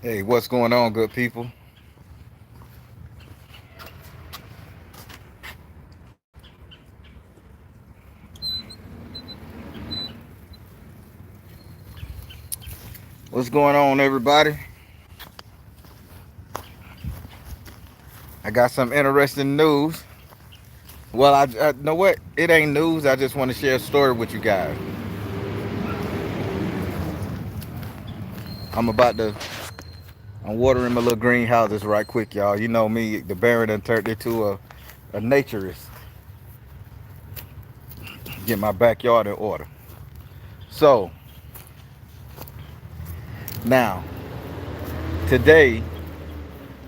Hey, what's going on, good people? What's going on, everybody? I got some interesting news. Well, I know what? It ain't news. I just want to share a story with you guys. I'm about to. I'm watering my little greenhouses right quick, y'all. You know me, the Baron done turned into a naturist. Get my backyard in order. So now, today,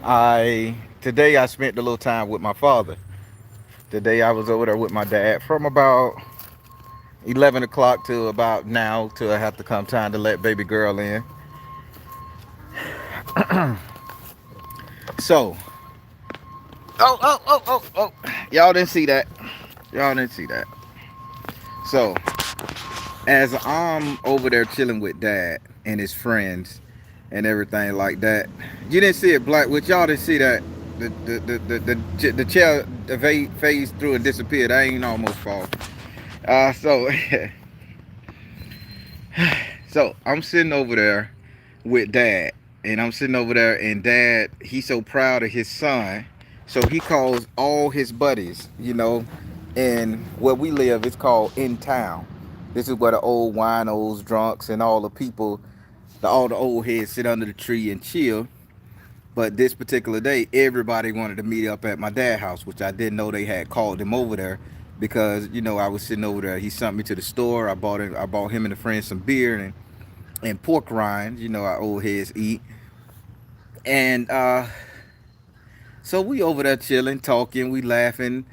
I spent a little time with my father. Today I was over there with my dad from about 11 o'clock to about now till I have to come time to let baby girl in. So, oh. Y'all didn't see that. Y'all didn't see that. So, as I'm over there chilling with dad and his friends and everything like that, you didn't see it, Black, which y'all didn't see that. The chair phased through and disappeared. I ain't almost fall. So, so I'm sitting over there with dad, and I'm sitting over there, and dad, he's so proud of his son, so he calls all his buddies, and where we live, it's called in town. This is where the old winos, drunks, and all the people, all the old heads sit under the tree and chill. But this particular day, everybody wanted to meet up at my dad's house, which I didn't know they had called him over there because I was sitting over there. He sent me to the store. I bought him and a friend some beer and pork rinds. Our old heads eat. And so we over there chilling, talking, we laughing.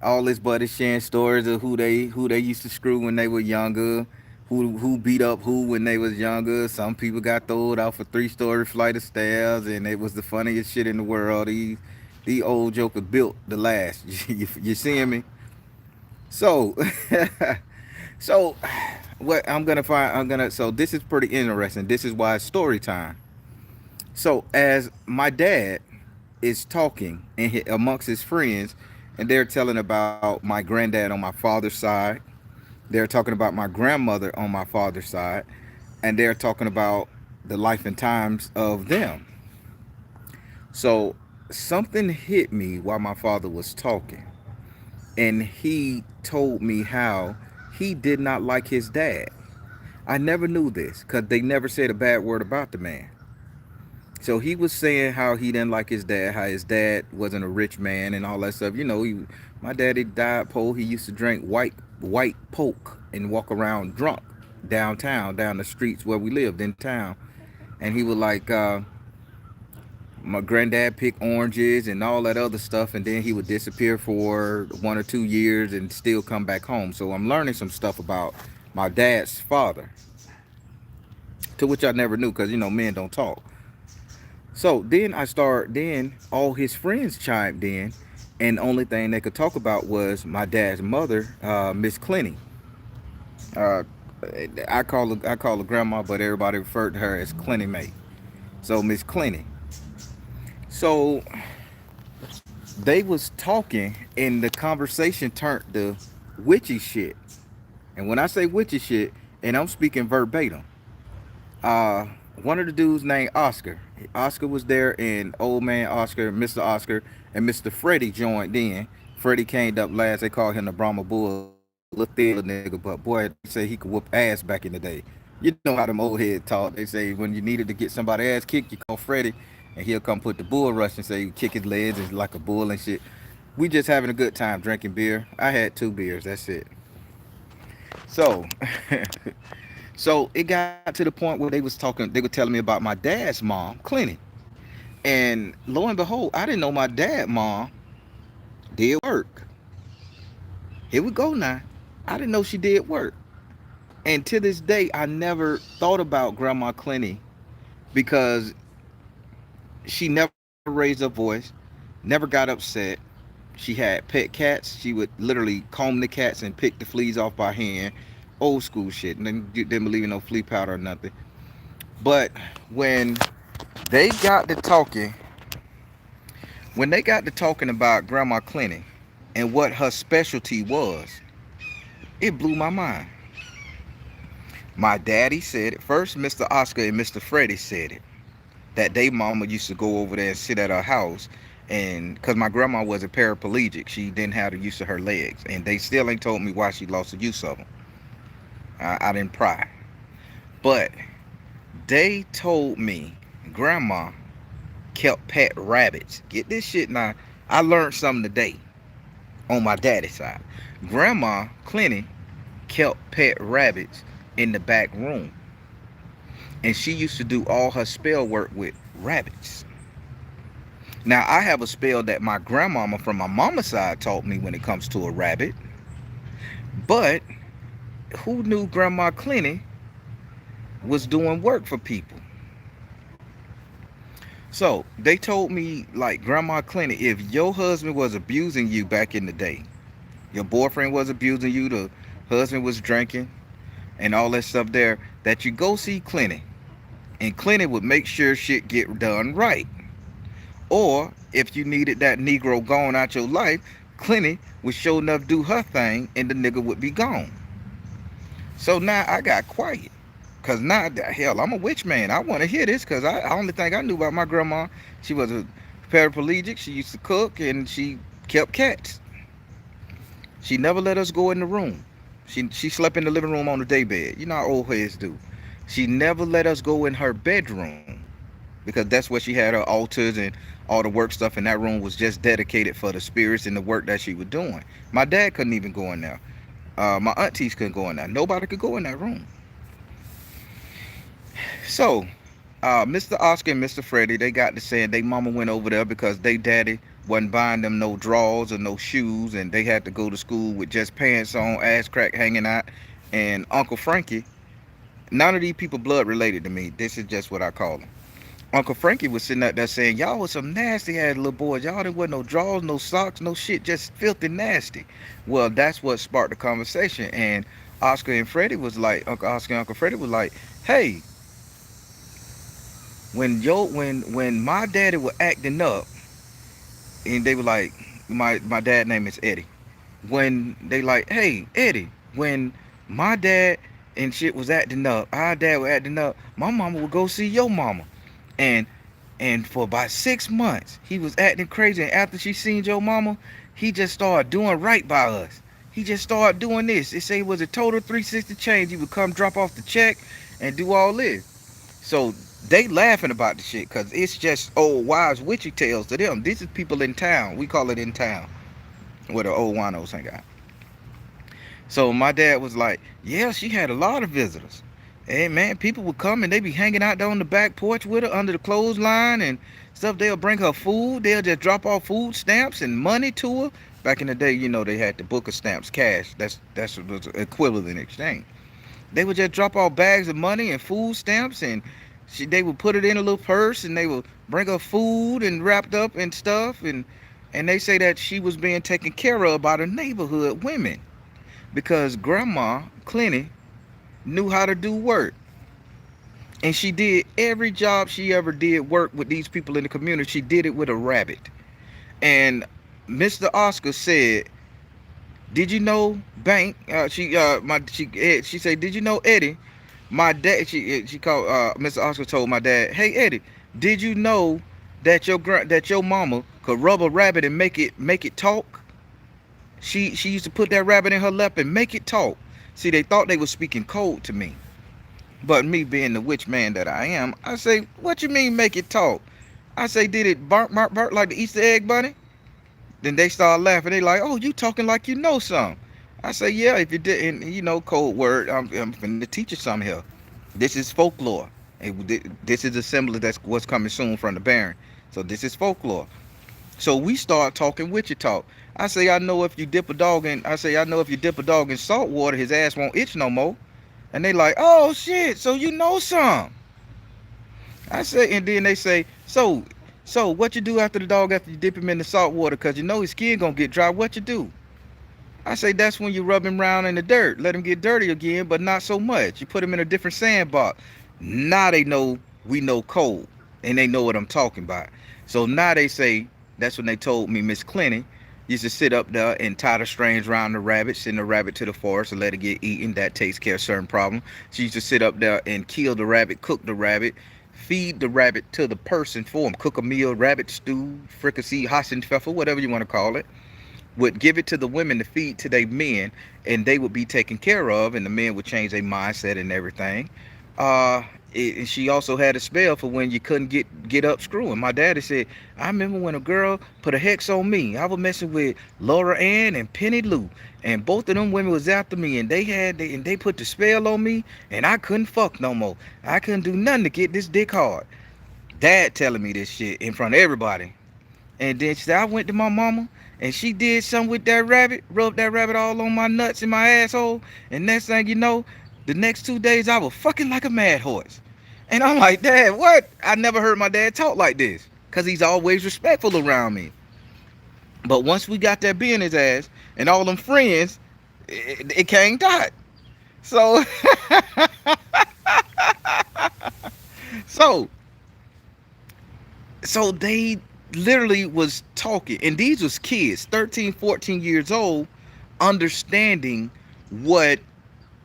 All his buddies sharing stories of who they used to screw when they were younger, who beat up who when they was younger. Some people got thrown out for 3-story flight of stairs, and it was the funniest shit in the world. The old joker built the last. You seeing me? So, so what I'm gonna find? So this is pretty interesting. This is why it's story time. So as my dad is talking amongst his friends, and they're telling about my granddad on my father's side. They're talking about my grandmother on my father's side, and they're talking about the life and times of them. So something hit me while my father was talking, and he told me how he did not like his dad. I never knew this because they never said a bad word about the man. So he was saying how he didn't like his dad, how his dad wasn't a rich man and all that stuff. My daddy died poor. He used to drink white poke and walk around drunk downtown, down the streets where we lived in town. And he was like, my granddad picked oranges and all that other stuff, and then he would disappear for 1 or 2 years and still come back home. So I'm learning some stuff about my dad's father, to which I never knew because men don't talk. So then all his friends chimed in, and the only thing they could talk about was my dad's mother, Miss Clenny. Uh, I call her grandma, but everybody referred to her as Clenny May. So Miss Clenny. So they was talking, and the conversation turned to witchy shit. And when I say witchy shit, and I'm speaking verbatim, uh, one of the dudes named Oscar. Oscar was there, and old man Oscar, Mr. Oscar, and Mr. Freddie joined in. Freddie came up last. They called him the Brahma Bull. Little thin little nigga, but boy, they say he could whoop ass back in the day. You know how them old heads talk. They say when you needed to get somebody ass kicked, you call Freddie, and he'll come put the bull rush and say you kick his legs and like a bull and shit. We just having a good time drinking beer. I had 2 beers. That's it. So, so it got to the point where they was talking. They were telling me about my dad's mom, Clenny, and lo and behold, I didn't know my dad mom did work. Here we go now. I didn't know she did work, and to this day, I never thought about Grandma Clenny because she never raised her voice, never got upset. She had pet cats. She would literally comb the cats and pick the fleas off by hand. Old school shit. And then didn't believe in no flea powder or nothing. But when They got to talking. When they got to talking about Grandma Clinton and what her specialty was, it blew my mind. My daddy said it first. Mr. Oscar and Mr. Freddie said it. That they mama used to go over there and sit at her house, and because my grandma was a paraplegic, she didn't have the use of her legs, and they still ain't told me why she lost the use of them. I didn't pry, but they told me grandma kept pet rabbits. Get this shit now. I learned something today on my daddy's side. Grandma Clinton kept pet rabbits in the back room, and she used to do all her spell work with rabbits. Now, I have a spell that my grandmama from my mama's side taught me when it comes to a rabbit, but who knew Grandma Clinton was doing work for people? So they told me, like, Grandma Clinton, if your husband was abusing you back in the day, your boyfriend was abusing you, the husband was drinking, and all that stuff there, that you go see Clinton, and Clinton would make sure shit get done right. Or if you needed that Negro gone out your life, Clinton would sure enough do her thing and the nigga would be gone. So now I got quiet. Cause now, hell, I'm a witch man. I want to hear this because I only thing I knew about my grandma, she was a paraplegic. She used to cook and she kept cats. She never let us go in the room. She slept in the living room on the day bed. You know how old heads do. She never let us go in her bedroom because that's where she had her altars and all the work stuff, and that room was just dedicated for the spirits and the work that she was doing. My dad couldn't even go in there. My aunties couldn't go in there. Nobody could go in that room. So, Mr. Oscar and Mr. Freddie, they got to saying they mama went over there because they daddy wasn't buying them no drawers or no shoes, and they had to go to school with just pants on, ass crack hanging out. And Uncle Frankie, none of these people blood related to me. This is just what I call them. Uncle Frankie was sitting out there saying, y'all was some nasty ass little boys. Y'all didn't wear no drawers, no socks, no shit, just filthy nasty. Well, that's what sparked the conversation. And Oscar and Freddie was like, Uncle Oscar and Uncle Freddie was like, hey, when my daddy was acting up, and they were like, my dad name is Eddie. When they like, hey, Eddie, when my dad and shit was acting up, our dad was acting up, my mama would go see your mama. And for about 6 months, he was acting crazy. And after she seen your mama, he just started doing right by us. He just started doing this. They say it was a total 360 change. He would come drop off the check and do all this. So they laughing about the shit because it's just old wives' witchy tales to them. This is people in town. We call it in town where the old winos hang out. So my dad was like, yeah, she had a lot of visitors. Hey man, people would come and they be hanging out there on the back porch with her under the clothesline and stuff. They'll bring her food. They'll just drop off food stamps and money to her. Back in the day, you know, they had the book of stamps, cash. That's what was equivalent in exchange. They would just drop off bags of money and food stamps, and they would put it in a little purse, and they would bring her food and wrapped up and stuff. And they say that she was being taken care of by the neighborhood women because Grandma Clinton knew how to do work. And she did every job she ever did work with these people in the community. She did it with a rabbit. And Mr. Oscar said, "Did you know Bank?" She said, "Did you know Eddie?" My dad. She called. Mr. Oscar told my dad, "Hey Eddie, did you know that your mama could rub a rabbit and make it talk? She used to put that rabbit in her lap and make it talk." See, they thought they were speaking code to me. But me being the witch man that I am, I say, what you mean make it talk? I say, did it bark, bark, bark like the Easter egg bunny? Then they start laughing. They like, oh, you talking like you know something. I say, yeah, if you didn't, you know, code word, I'm finna teach you something here. This is folklore. This is a symbol that's what's coming soon from the Baron. So this is folklore. So we start talking witchy talk. I say, I know if you dip a dog in salt water, his ass won't itch no more. And they like, oh shit, so you know some. I say, and then they say, so what you do after you dip him in the salt water, cause you know his skin gonna get dry, what you do? I say, that's when you rub him around in the dirt, let him get dirty again, but not so much. You put him in a different sandbox. Now they know we know cold. and they know what I'm talking about. So now they say, that's when they told me Miss Clenny used to sit up there and tie the strings around the rabbit, send the rabbit to the forest and let it get eaten. That takes care of certain problems. She used to sit up there and kill the rabbit, cook the rabbit, feed the rabbit to the person for him, cook a meal, rabbit stew, fricassee, hassenpfeffer, whatever you want to call it, would give it to the women to feed to their men, and they would be taken care of, and the men would change their mindset and everything. Uh, and she also had a spell for when you couldn't get up screwing. My daddy said, I remember when a girl put a hex on me. I was messing with Laura Ann and Penny Lou, and both of them women was after me, and they put the spell on me, and I couldn't fuck no more. I couldn't do nothing to get this dick hard. Dad telling me this shit in front of everybody. And then she said, I went to my mama and she did something with that rabbit, rubbed that rabbit all on my nuts and my asshole. And next thing you know, the next 2 days I was fucking like a mad horse. And I'm like, Dad, what? I never heard my dad talk like this. Cause he's always respectful around me. But once we got that bee in his ass and all them friends, it came dot. So so so they literally was talking, and these was kids 13, 14 years old, understanding what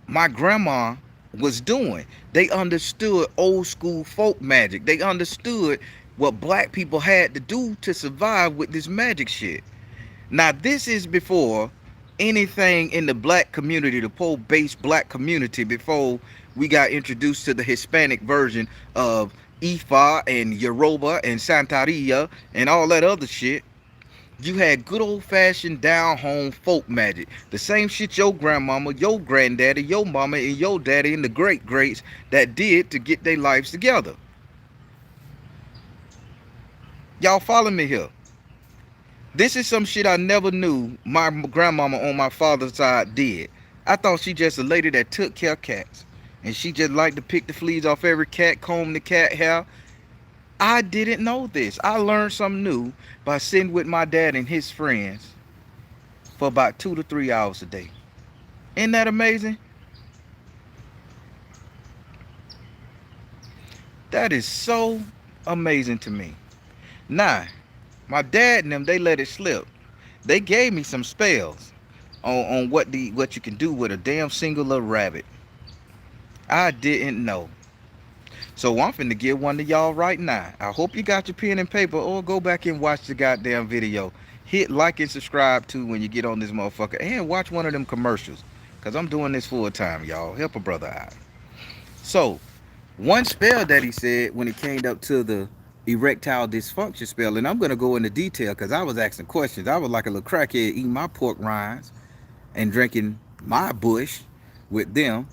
my grandma was doing. They understood old school folk magic. They understood what black people had to do to survive with this magic shit. Now this is before anything in the black community, the pole-based black community, before we got introduced to the Hispanic version of Ifa and Yoruba and Santeria and all that other shit. You had good old-fashioned down-home folk magic. The same shit your grandmama, your granddaddy, your mama, and your daddy and the great-greats that did to get their lives together. Y'all follow me here? This is some shit I never knew my grandmama on my father's side did. I thought she just a lady that took care of cats. And she just liked to pick the fleas off every cat, comb the cat hair. I didn't know this. I learned something new by sitting with my dad and his friends for about 2 to 3 hours a day. Isn't that amazing? That is so amazing to me. Now, my dad and them, they let it slip. They gave me some spells on what you can do with a damn singular rabbit. I didn't know. So I'm finna give one to y'all right now. I hope you got your pen and paper, or go back and watch the goddamn video. Hit like and subscribe too when you get on this motherfucker, and watch one of them commercials, cause I'm doing this full time, y'all. Help a brother out. So one spell that he said when it came up to the erectile dysfunction spell, and I'm gonna go into detail because I was asking questions. I was like a little crackhead eating my pork rinds and drinking my bush with them.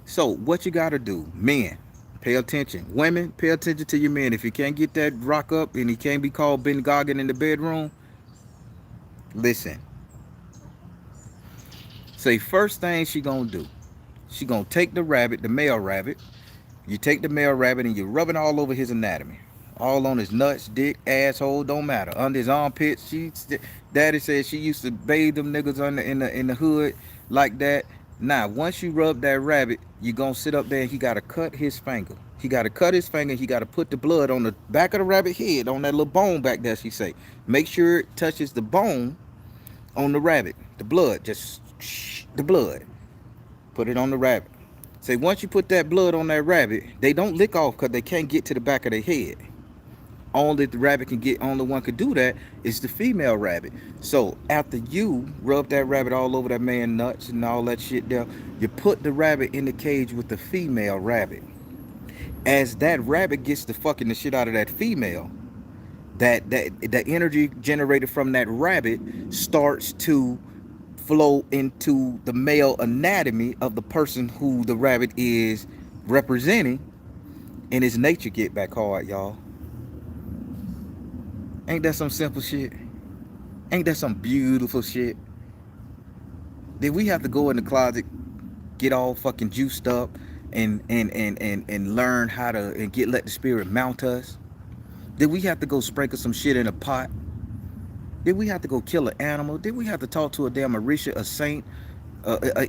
So what you gotta do, men, pay attention. Women, pay attention to your men. If you can't get that rock up and he can't be called Ben Goggin in the bedroom, listen. Say first thing she gonna do, she gonna take the rabbit, the male rabbit. You take the male rabbit and you rub it all over his anatomy. All on his nuts, dick, asshole, don't matter. Under his armpits. Daddy said she used to bathe them niggas in the hood like that. Now, once you rub that rabbit, you gonna sit up there and he gotta cut his finger. He gotta cut his finger. He gotta put the blood on the back of the rabbit head, on that little bone back there. She say, make sure it touches the bone on the rabbit. The blood, just the blood. Put it on the rabbit. Say once you put that blood on that rabbit, they don't lick off because they can't get to the back of their head. Only the rabbit can get, only one could do that is the female rabbit. So after you rub that rabbit all over that man nuts and all that shit there, you put the rabbit in the cage with the female rabbit. As that rabbit gets the fucking the shit out of that female, that energy generated from that rabbit starts to flow into the male anatomy of the person who the rabbit is representing, and his nature get back hard, y'all. Ain't that some simple shit? Ain't that some beautiful shit? Did we have to go in the closet, get all fucking juiced up, and learn how to and get let the spirit mount us? Did we have to go sprinkle some shit in a pot? Did we have to go kill an animal? Did we have to talk to a damn Orisha, a saint,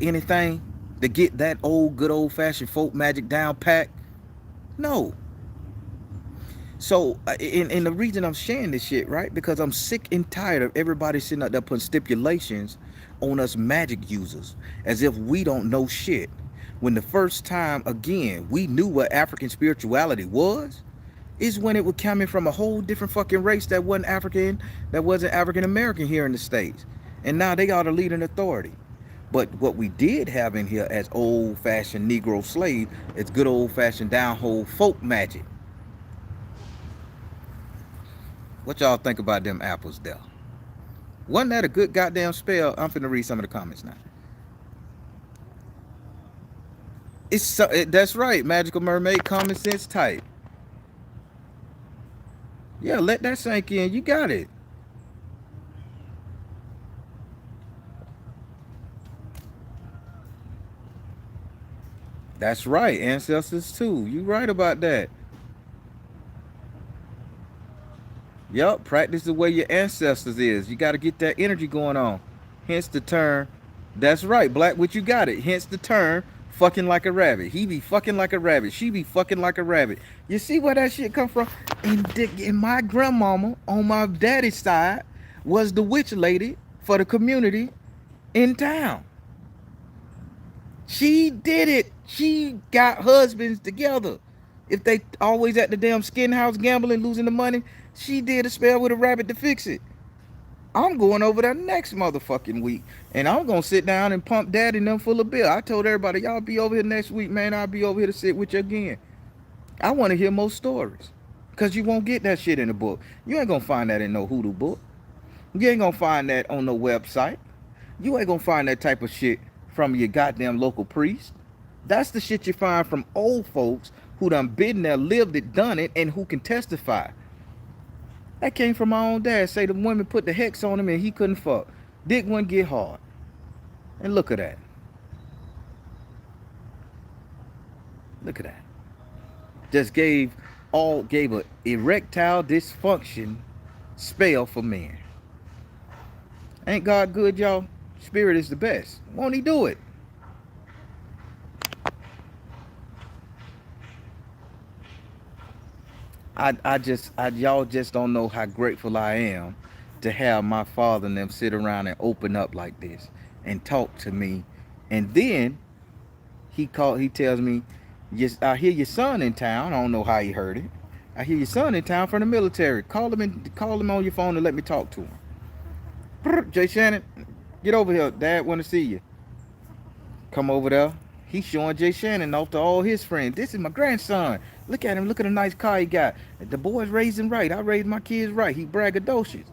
anything to get that old good old fashioned folk magic down pat? No. So, and the reason I'm sharing this shit, right? Because I'm sick and tired of everybody sitting out there putting stipulations on us magic users as if we don't know shit. When the first time, again, we knew what African spirituality was, is when it was coming from a whole different fucking race that wasn't African American here in the States. And now they are the leading authority. But what we did have in here as old fashioned Negro slave is good old fashioned downhole folk magic. What y'all think about them apples there? Wasn't that a good goddamn spell? I'm finna read some of the comments now. That's right, magical mermaid, common sense type. Yeah, let that sink in. You got it. That's right, ancestors too. You right about that. Yup, practice the way your ancestors is. You got to get that energy going on. Hence the term. That's right, Black Witch, you got it. Hence the term, fucking like a rabbit. He be fucking like a rabbit. She be fucking like a rabbit. You see where that shit come from? And my grandmama on my daddy's side was the witch lady for the community in town. She did it. She got husbands together. If they always at the damn skin house gambling, losing the money, she did a spell with a rabbit to fix it. I'm going over there next motherfucking week. And I'm gonna sit down and pump daddy and them full of bill. I told everybody, y'all be over here next week, man. I'll be over here to sit with you again. I want to hear more stories. Cause you won't get that shit in the book. You ain't gonna find that in no hoodoo book. You ain't gonna find that on no website. You ain't gonna find that type of shit from your goddamn local priest. That's the shit you find from old folks who done been there, lived it, done it, and who can testify. That came from my own dad. Say the women put the hex on him and he couldn't fuck. Dick wouldn't get hard. And look at that. Look at that. Just gave a erectile dysfunction spell for men. Ain't God good, y'all? Spirit is the best. Won't he do it? Y'all just don't know how grateful I am to have my father and them sit around and open up like this and talk to me. And then he tells me, yes, I hear your son in town. I don't know how he heard it. I hear your son in town from the military. Call him on your phone and let me talk to him. Jay Shannon, get over here. Dad want to see you. Come over there. He's showing Jay Shannon off to all his friends. This is my grandson. Look at him. Look at the nice car he got. The boy's raised him right. I raised my kids right. He braggadocious.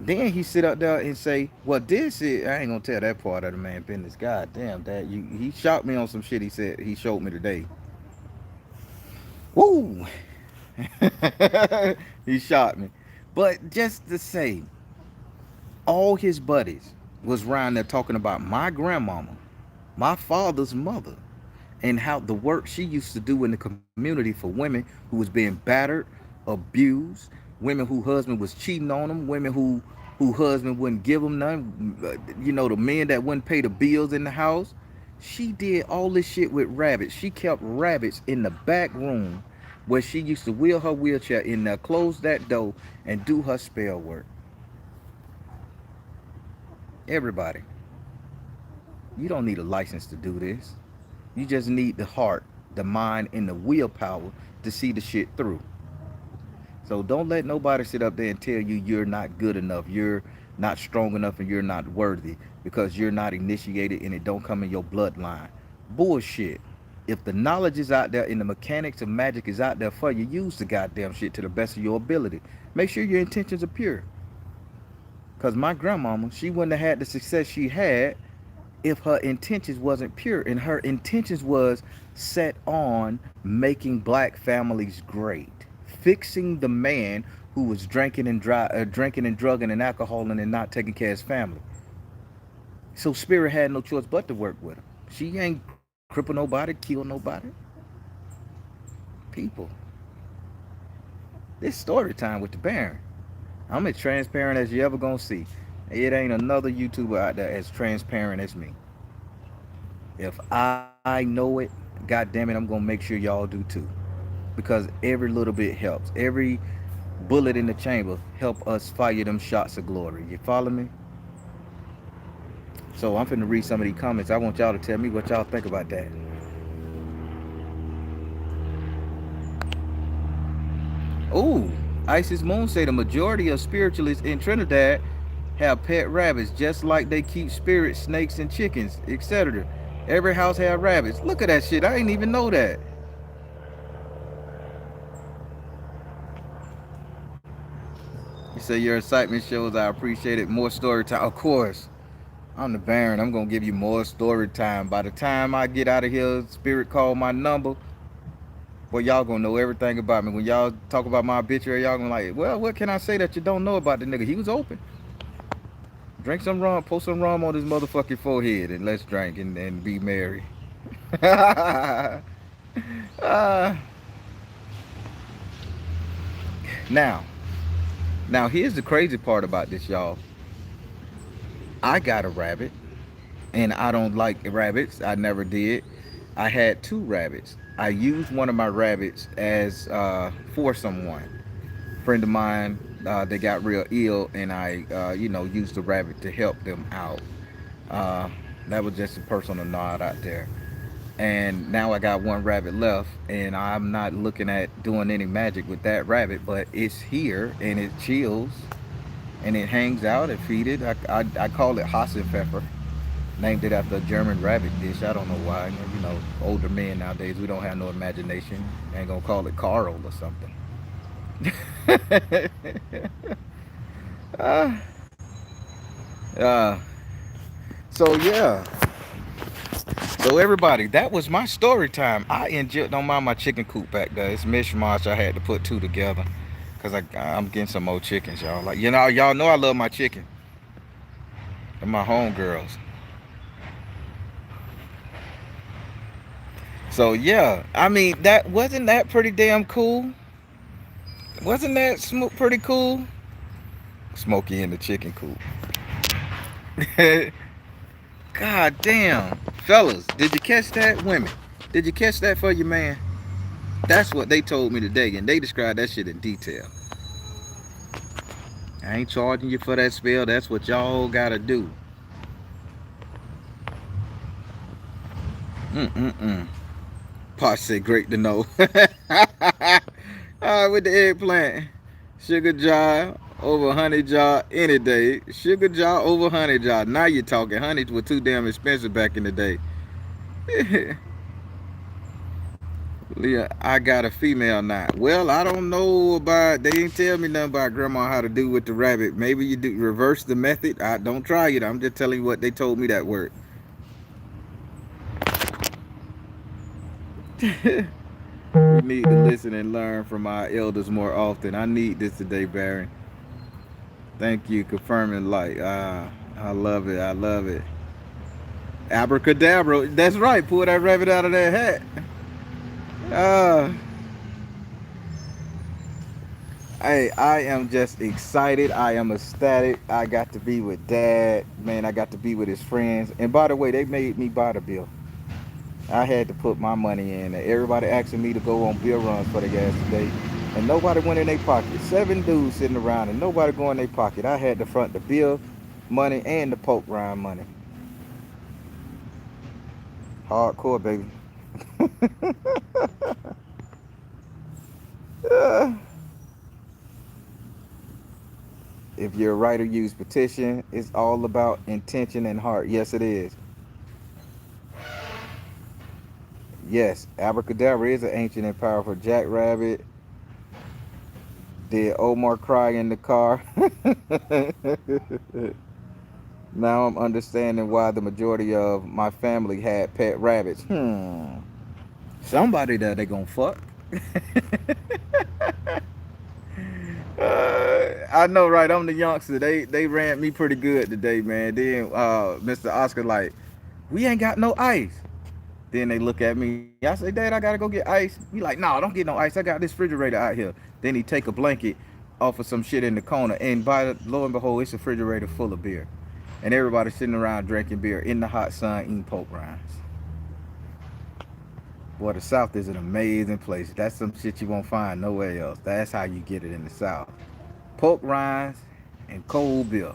Then he sit up there and say, well, this is, I ain't gonna tell that part of the man business. God damn, Dad. He shot me on some shit he said he showed me today. Woo! He shot me. But just to say, all his buddies was around there talking about my grandmama, my father's mother, and how the work she used to do in the community for women who was being battered, abused, women who husband was cheating on them, women who husband wouldn't give them none, the men that wouldn't pay the bills in the house. She did all this shit with rabbits. She kept rabbits in the back room where she used to wheel her wheelchair in there, close that door, and do her spell work. Everybody, you don't need a license to do this. You just need the heart, the mind, and the willpower to see the shit through. So don't let nobody sit up there and tell you you're not good enough, you're not strong enough, and you're not worthy because you're not initiated and it don't come in your bloodline. Bullshit. If the knowledge is out there and the mechanics of magic is out there for you, use the goddamn shit to the best of your ability. Make sure your intentions are pure. Because my grandmama, she wouldn't have had the success she had if her intentions wasn't pure. And her intentions was set on making black families great. Fixing the man who was drinking and drugging and alcoholing and not taking care of his family. So Spirit had no choice but to work with him. She ain't cripple nobody, kill nobody. People. This story time with the Baron. I'm as transparent as you ever gonna see. It ain't another YouTuber out there as transparent as me. If I know it, God damn it, I'm gonna make sure y'all do too. because every little bit helps. Every bullet in the chamber help us fire them shots of glory. You follow me? So I'm finna read some of these comments. I want y'all to tell me what y'all think about that. Ooh, Isis Moon say the majority of spiritualists in Trinidad have pet rabbits, just like they keep spirits, snakes, and chickens, etc. Every house have rabbits. Look at that shit. I didn't even know that. You say your excitement shows I appreciate it. More story time. Of course. I'm the Baron. I'm gonna give you more story time. By the time I get out of here, Spirit call my number. Well, y'all gonna know everything about me. When y'all talk about my obituary, y'all gonna like, well, what can I say that you don't know about the nigga? He was open. Drink some rum, pour some rum on his motherfucking forehead, and let's drink and be merry. uh, now, now here's the crazy part about this, y'all. I got a rabbit, and I don't like rabbits. I never did. I had two rabbits. I used one of my rabbits as for someone. Friend of mine, they got real ill, and I, used the rabbit to help them out. Uh, that was just a personal nod out there. And now I got one rabbit left, and I'm not looking at doing any magic with that rabbit, but it's here and it chills and it hangs out and feed it. I call it Hassenpfeffer. Named it after a German rabbit dish. I don't know why. Older men nowadays, we don't have no imagination. Ain't gonna call it Carl or something. uh, uh, so yeah. So everybody, that was my story time. I enjoyed. Don't mind my chicken coop back there. It's mishmash. I had to put two together because I'm getting some more chickens, y'all. Like y'all know I love my chicken. They're my homegirls. So yeah, I mean that wasn't that pretty damn cool. Wasn't that pretty cool? Smokey in the chicken coop. God damn, fellas, did you catch that? Women, did you catch that for your man? That's what they told me today, and they described that shit in detail. I ain't charging you for that spell. That's what y'all gotta do. Mm-mm-mm. Posh said, great to know. With the eggplant. Sugar jar over honey jar any day. Sugar jar over honey jar. Now you're talking. Honey was too damn expensive back in the day. Leah, I got a female now. Well, I don't know about. They didn't tell me nothing about grandma how to do with the rabbit. Maybe you do reverse the method. I don't try it. I'm just telling you what they told me that worked. We need to listen and learn from our elders more often. I need this today, Baron. Thank you, confirming light. I love it. I love it. Abracadabra. That's right. Pull that rabbit out of that hat. Uh, hey, I am just excited. I am ecstatic. I got to be with Dad. Man, I got to be with his friends. And by the way, they made me buy the bill. I had to put my money in. Everybody asking me to go on bill runs for the gas today. And nobody went in their pocket. 7 dudes sitting around and nobody go in their pocket. I had to front the bill money and the poke rind money. Hardcore, baby. If you're a writer, use petition. It's all about intention and heart. Yes, it is. Yes, abracadabra is an ancient and powerful jackrabbit. Did Omar cry in the car? Now I'm understanding why the majority of my family had pet rabbits. Somebody that they gonna fuck. I know, right? I'm the youngster. They ran me pretty good today, man. Then Mr. Oscar like, we ain't got no ice. Then they look at me. I say, Dad, I gotta go get ice. He like, no, don't get no ice. I got this refrigerator out here. Then he take a blanket off of some shit in the corner, and lo and behold, it's a refrigerator full of beer, and everybody sitting around drinking beer in the hot sun, eating poke rinds. Boy, the South is an amazing place. That's some shit you won't find nowhere else. That's how you get it in the South. Pork rinds and cold beer.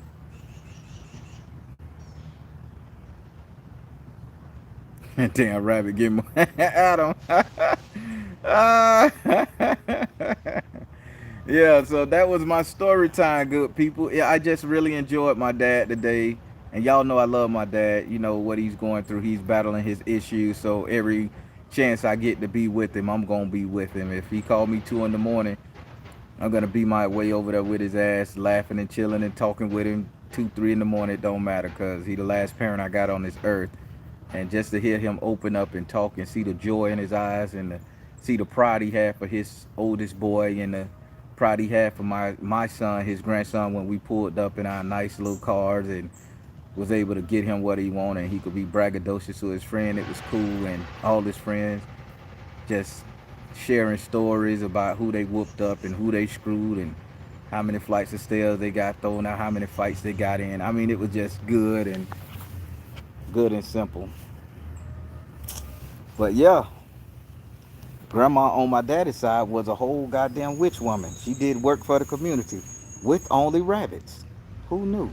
Damn rabbit, get more. Adam. Ah. Yeah, so that was my story time, good people. Yeah, I just really enjoyed my dad today. And y'all know I love my dad. You know what he's going through. He's battling his issues. So every chance I get to be with him, I'm going to be with him. If he called me 2 in the morning, I'm going to be my way over there with his ass, laughing and chilling and talking with him 2, 3 in the morning. It don't matter because he the last parent I got on this earth. And just to hear him open up and talk and see the joy in his eyes and see the pride he had for his oldest boy and the pride he had for my son, his grandson, when we pulled up in our nice little cars and was able to get him what he wanted. And he could be braggadocious to his friend. It was cool, and all his friends just sharing stories about who they whooped up and who they screwed and how many flights of stairs they got thrown out, how many fights they got in. I mean, it was just good and simple. But yeah, grandma on my daddy's side was a whole goddamn witch woman. She did work for the community with only rabbits. Who knew?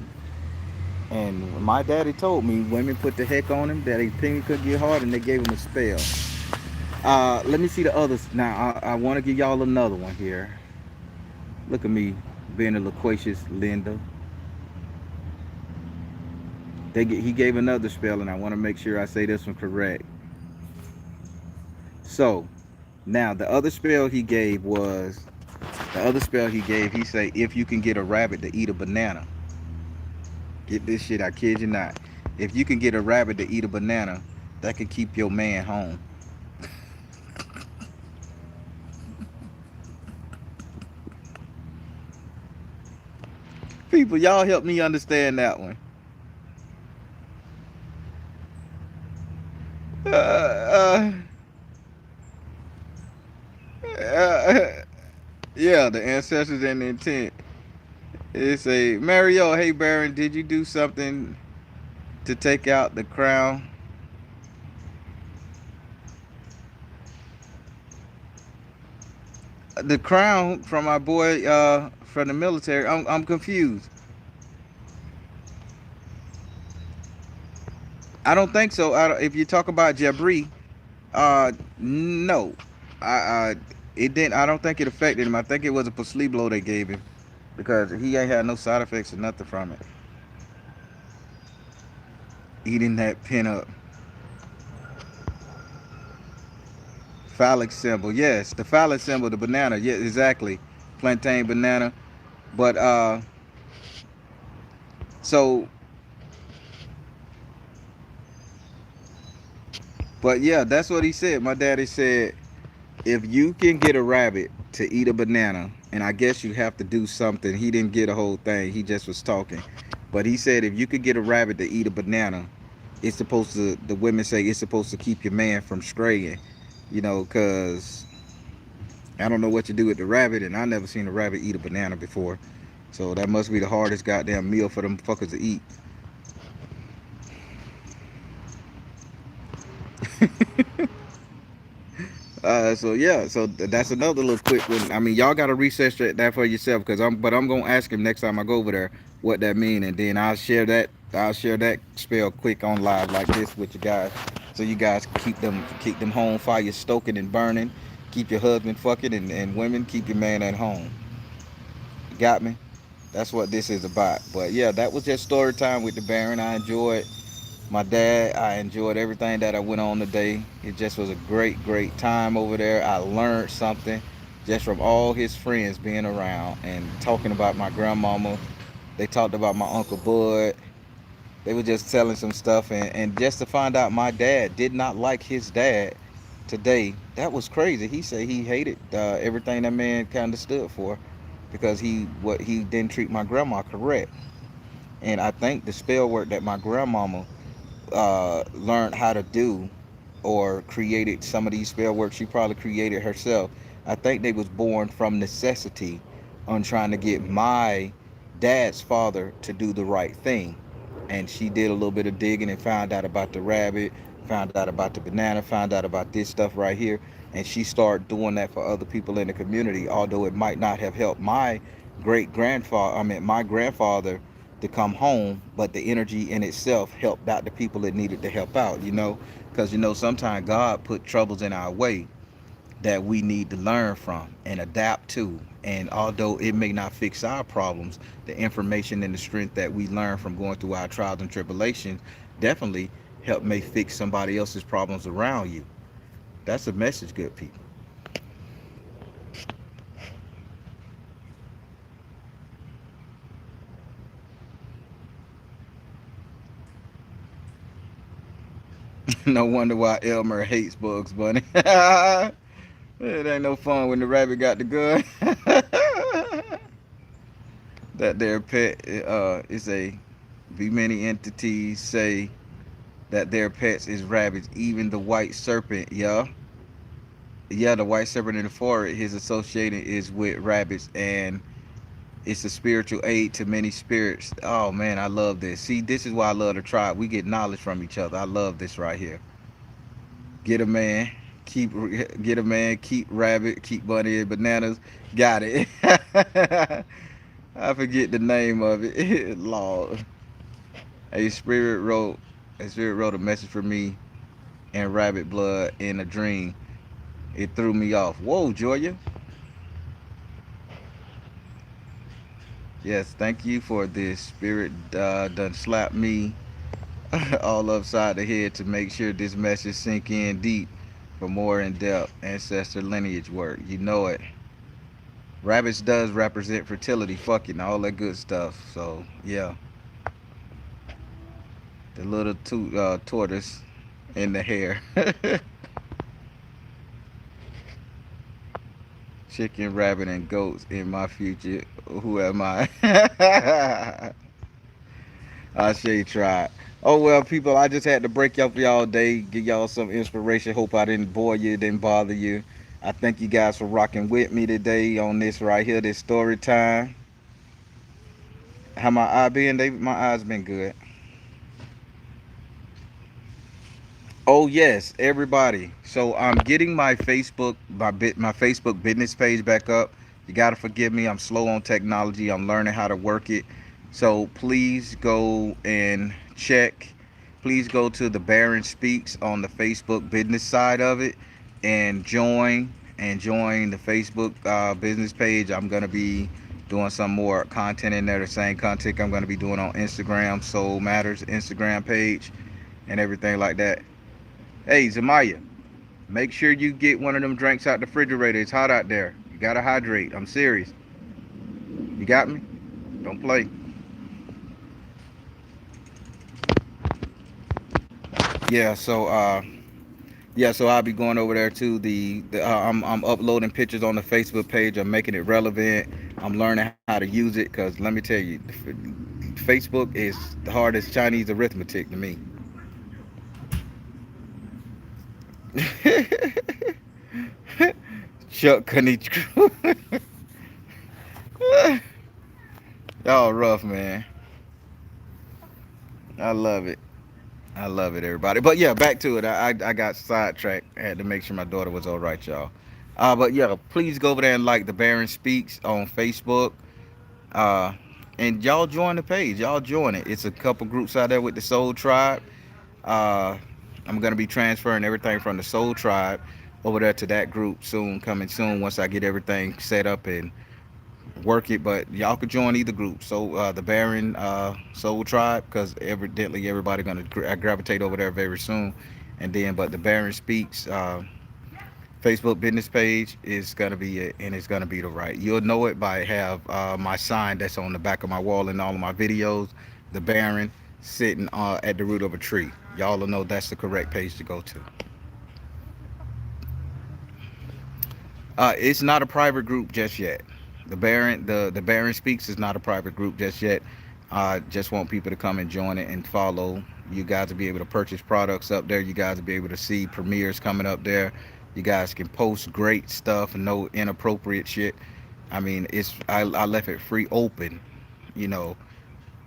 And my daddy told me women put the heck on him that he penny could get hard and they gave him a spell. Let me see the others. Now, I want to give y'all another one here. Look at me being a loquacious Linda. He gave another spell, and I want to make sure I say this one correct. So, now the other spell he gave, he said, if you can get a rabbit to eat a banana, get this shit, I kid you not. If you can get a rabbit to eat a banana, that can keep your man home. People, y'all help me understand that one. Uh, uh, uh, yeah, the ancestors and the intent. It's a Mario. Hey Baron, did you do something to take out the crown? The crown from my boy from the military. I'm confused. I don't think so. If you talk about Jabri, no, I it didn't. I don't think it affected him. I think it was a placebo they gave him because he ain't had no side effects or nothing from it. Eating that pin up phallic symbol. Yes, the phallic symbol, the banana. Yeah, exactly. Plantain banana. But so but yeah, that's what he said. My daddy said if you can get a rabbit to eat a banana, and I guess you have to do something. He didn't get a whole thing. He just was talking. But he said if you could get a rabbit to eat a banana, it's supposed to. The women say it's supposed to keep your man from straying. You know, cause I don't know what you do with the rabbit, and I never seen a rabbit eat a banana before. So that must be the hardest goddamn meal for them fuckers to eat. So yeah, so that's another little quick one. I mean, y'all gotta research that for yourself, cause I'm gonna ask him next time I go over there what that mean, and then I'll share that spell quick on live like this with you guys, so you guys keep them home fires stoking and burning, keep your husband fucking, and women keep your man at home. You got me? That's what this is about. But yeah, that was just story time with the Baron. I enjoyed my dad. I enjoyed everything that I went on today. It just was a great time over there. I learned something just from all his friends being around and talking about my grandmama. They talked about my Uncle Bud. They were just telling some stuff, and just to find out my dad did not like his dad today, that was crazy. He said he hated everything that man kind of stood for because he didn't treat my grandma correct. And I think the spell work that my grandmama learned how to do or created some of these spell work she probably created herself. I think they was born from necessity on trying to get my dad's father to do the right thing. And she did a little bit of digging and found out about the rabbit, found out about the banana, found out about this stuff right here, and she started doing that for other people in the community. Although it might not have helped my great grandfather, I mean my grandfather, to come home, but the energy in itself helped out the people that needed to help out. Because sometimes God put troubles in our way that we need to learn from and adapt to. And although it may not fix our problems, the information and the strength that we learn from going through our trials and tribulations definitely help may fix somebody else's problems around you. That's a message, good people. No wonder why Elmer hates Bugs Bunny. It ain't no fun when the rabbit got the gun. That their pet is a be many entities say that their pets is rabbits. Even the white serpent, yeah, the white serpent in the forest, his associated is with rabbits, and it's a spiritual aid to many spirits. Oh man, I love this. See, this is why I love the tribe. We get knowledge from each other. I love this right here. Get a man, keep get a man, keep rabbit, keep bunny and bananas. Got it. I forget the name of it. Lord, a spirit wrote, a spirit wrote a message for me in rabbit blood in a dream. It threw me off. Whoa, Joya. Yes, thank you for this. Spirit done slapped me all upside the head to make sure this message sink in deep for more in-depth ancestor lineage work. You know it. Rabbits does represent fertility, fucking all that good stuff. So yeah, the little tortoise in the hair. Chicken, rabbit, and goats in my future. Who am I? I say try. Oh well, people, I just had to break up y'all day, give y'all some inspiration. Hope I didn't bore you, didn't bother you. I thank you guys for rocking with me today on this right here, this story time. How my eye been? My eyes been good. Oh yes, everybody. So I'm getting my my Facebook business page back up. You gotta forgive me. I'm slow on technology. I'm learning how to work it. So please go and check. Please go to the Baron Speaks on the Facebook business side of it and join the Facebook business page. I'm gonna be doing some more content in there. The same content I'm gonna be doing on Instagram, Soul Matters Instagram page, and everything like that. Hey, Zamaya, make sure you get one of them drinks out the refrigerator. It's hot out there. You gotta hydrate. I'm serious. You got me? Don't play. Yeah. So I'll be going over there to I'm uploading pictures on the Facebook page. I'm making it relevant. I'm learning how to use it because let me tell you, Facebook is the hardest Chinese arithmetic to me. Chuck Kanichku. Y'all rough, man. I love it. I love it, everybody. But yeah, back to it. I got sidetracked. I had to make sure my daughter was all right, y'all. But yeah, please go over there and like the Baron Speaks on Facebook. Uh, and y'all join the page. Y'all join it. It's a couple groups out there with the Soul Tribe. Uh, I'm gonna be transferring everything from the Soul Tribe over there to that group soon, coming soon once I get everything set up and work it. But y'all could join either group. So the Baron Soul Tribe, because evidently everybody gonna gravitate over there very soon. And then, but the Baron Speaks Facebook business page is gonna be it, and it's gonna be the right. You'll know it by have my sign that's on the back of my wall in all of my videos. The Baron sitting at the root of a tree. Y'all will know that's the correct page to go to. It's not a private group just yet. The Baron Speaks is not a private group just yet. Just want people to come and join it and follow. You guys will be able to purchase products up there. You guys will be able to see premieres coming up there. You guys can post great stuff and no inappropriate shit. I mean, I left it free open, you know,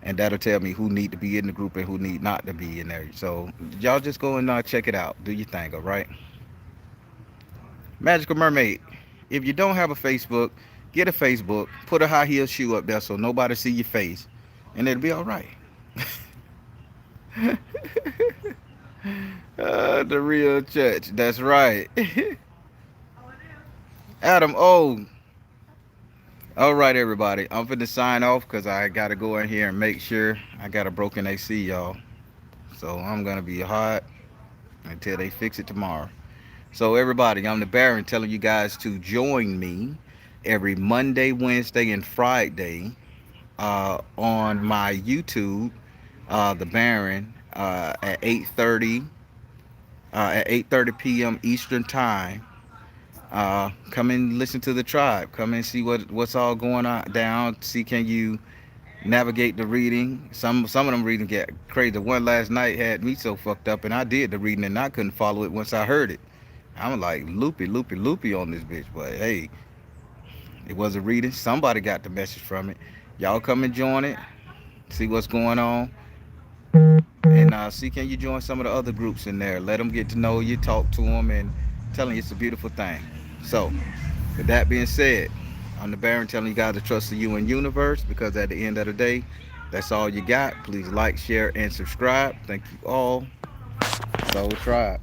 and that'll tell me who need to be in the group and who need not to be in there. So y'all just go and check it out. Do your thing, all right? Magical Mermaid. If you don't have a Facebook, get a Facebook. Put a high heel shoe up there so nobody see your face, and it'll be all right. The real church. That's right. Adam O. All right, everybody. I'm finna sign off because I gotta go in here and make sure I got a broken AC, y'all. So I'm gonna be hot until they fix it tomorrow. So everybody, I'm the Baron telling you guys to join me every Monday, Wednesday, and Friday on my YouTube, the Baron, at 8:30 p.m. Eastern time. Come and listen to the tribe. Come and see what's all going on down. See, can you navigate the reading? Some of them readings get crazy. The one last night had me so fucked up, and I did the reading and I couldn't follow it once I heard it. I'm like loopy, loopy, loopy on this bitch. But hey, it was a reading. Somebody got the message from it. Y'all come and join it. See what's going on. And see, can you join some of the other groups in there? Let them get to know you, talk to them, and telling you it's a beautiful thing. So, with that being said, I'm the Baron telling you guys to trust the UN universe, because at the end of the day, that's all you got. Please like, share, and subscribe. Thank you all. Soul Tribe.